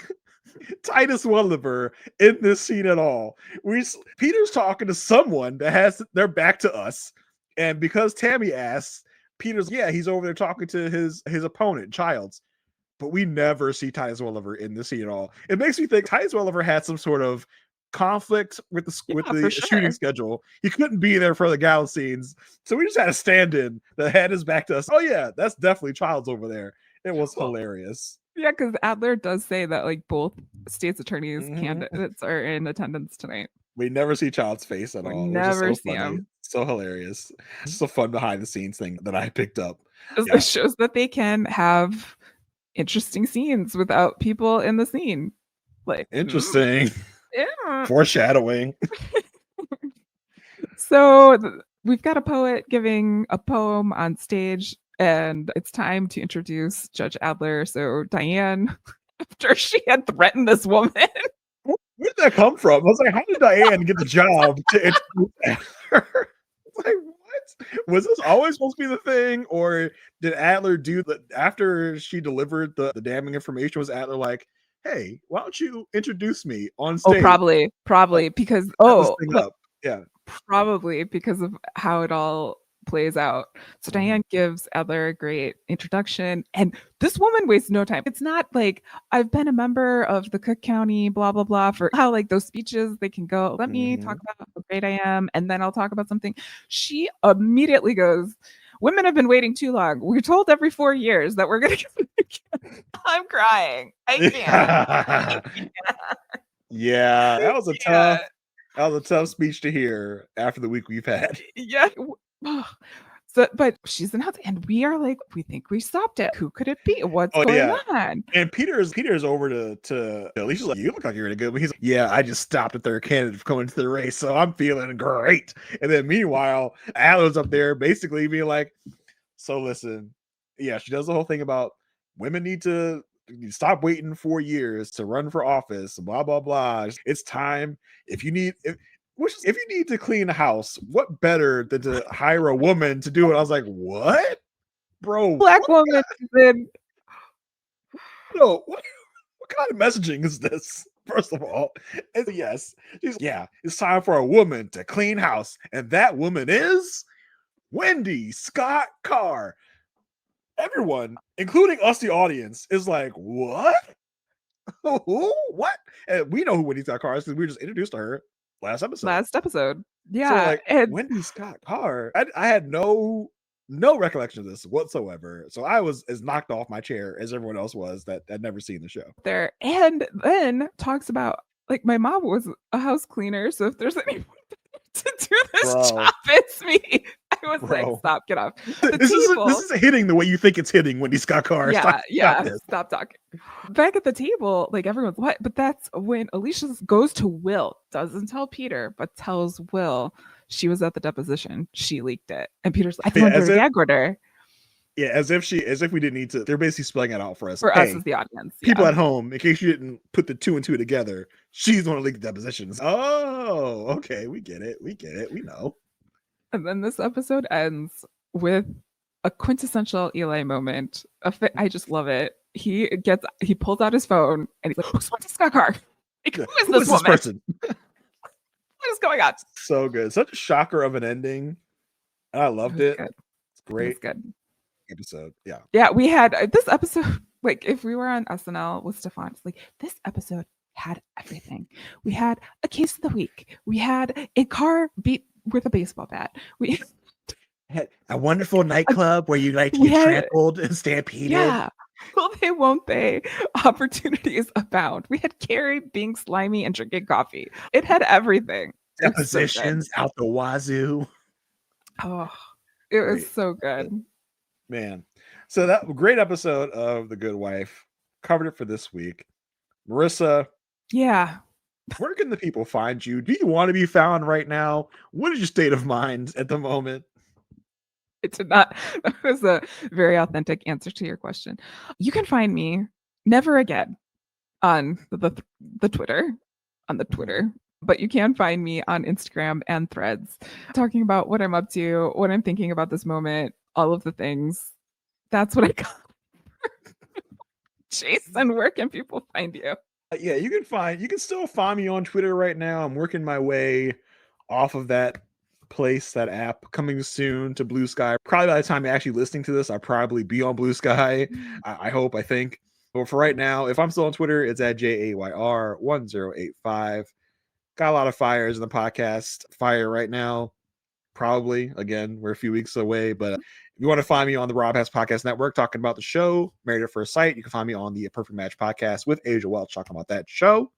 Titus Welliver in this scene at all. Peter's talking to someone that has their back to us. And because Tammy asks, Peter's, he's over there talking to his opponent, Childs. But we never see Titus Welliver in this scene at all. It makes me think Titus Welliver had some sort of conflict with the shooting schedule. He couldn't be there for the gala scenes. So we just had a stand-in that had his back to us. Oh yeah, that's definitely Childs over there. It was hilarious. Yeah, because Adler does say that like both state's attorneys candidates are in attendance tonight. We never see Child's face at all. Never see him. So hilarious. It's just a fun behind the scenes thing that I picked up. It shows that they can have interesting scenes without people in the scene. Like interesting. Yeah. Foreshadowing. So we've got a poet giving a poem on stage, and it's time to introduce Judge Adler. So Diane, after she had threatened this woman. Where did that come from? I was like, how did Diane get the job to introduce Adler? Like, what? Was this always supposed to be the thing? Or did Adler do that after she delivered the damning information? Was Adler like, hey, why don't you introduce me on stage? Oh, probably because yeah. Probably because of how it all plays out. So Diane gives Adler a great introduction, and this woman wastes no time. It's not like I've been a member of the Cook County blah blah blah for how like those speeches they can go. Let me talk about how great I am, and then I'll talk about something. She immediately goes, women have been waiting too long. We're told every 4 years that we're gonna get I'm crying. I can't. Yeah, that was a tough speech to hear after the week we've had. Yeah. So, but she's announcing, and we are like, we think we stopped it. Who could it be? What's going on? And Peter's over to Alicia's like, you look like you're in a good. But he's like, yeah, I just stopped a third candidate from coming to the race, so I'm feeling great. And then meanwhile, Adler's up there basically being like, so listen, yeah, she does the whole thing about women need to stop waiting 4 years to run for office, blah blah blah. It's time. If you need to clean the house, what better than to hire a woman to do it? I was like, what, bro? Black woman. No, what kind of messaging is this? First of all, and yes, it's time for a woman to clean house, and that woman is Wendy Scott Carr. Everyone, including us, the audience, is like, what? Who? What? And we know who Wendy Scott Carr is because we just introduced her last episode. Yeah. So like, and Wendy Scott Carr, I had no recollection of this whatsoever. So I was as knocked off my chair as everyone else was that had never seen the show. There, and then talks about like my mom was a house cleaner, so if there's anyone to do this job, it's me. I was like, stop, get off. This is hitting the way you think it's hitting Wendy Scott Carr. Stop talking. Back at the table, like everyone's what? But that's when Alicia goes to Will, doesn't tell Peter, but tells Will she was at the deposition. She leaked it. And Peter's like, I don't know, gag order. Yeah, as if we didn't need to. They're basically spelling it out for us. For us as the audience. People at home, in case you didn't put the 2 and 2 together, she's the one to leak the depositions. Oh, okay. We get it. We know. And then this episode ends with a quintessential Eli moment. I just love it. He pulls out his phone and he's like, who's Scott Carr? Like, who is this person? What is going on? So good. Such a shocker of an ending. I loved it. Good. It's great. It's good. Episode. Yeah. Yeah, we had this episode, like if we were on SNL with Stefan, it's like this episode had everything. We had a case of the week. We had a car beat with a baseball bat. We had a wonderful nightclub where you like to get trampled and stampeded. Yeah. Will they, won't they? Opportunities abound. We had Carrie being slimy and drinking coffee. It had everything. Depositions out the wazoo. Oh, it was so good. Man. So that great episode of The Good Wife. Covered it for this week. Marissa. Yeah. Where can the people find you? Do you want to be found right now? What is your state of mind at the moment? It did not. That was a very authentic answer to your question. You can find me never again on the Twitter, but you can find me on Instagram and Threads, talking about what I'm up to, what I'm thinking about this moment, all of the things. That's what I got. Jason, where can people find you? Yeah, you can still find me on Twitter right now. I'm working my way off of that app, coming soon to Blue Sky. Probably by the time you're actually listening to this, I'll probably be on Blue Sky. I think. But for right now, if I'm still on Twitter, it's at JAYR1085. Got a lot of fires in the podcast fire right now. Probably. Again, we're a few weeks away, but if you want to find me on the Rob Has Podcast Network talking about the show, Married at First Sight, you can find me on the Perfect Match Podcast with Asia Welch talking about that show.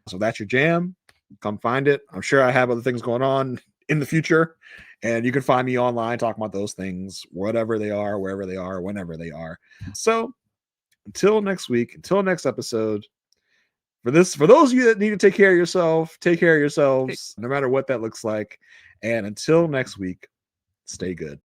So that's your jam. Come find it. I'm sure I have other things going on in the future, and you can find me online talking about those things, whatever they are, wherever they are, whenever they are. So until next week, until next episode. For those of you that need to take care of yourself, take care of yourselves, no matter what that looks like. And until next week, stay good.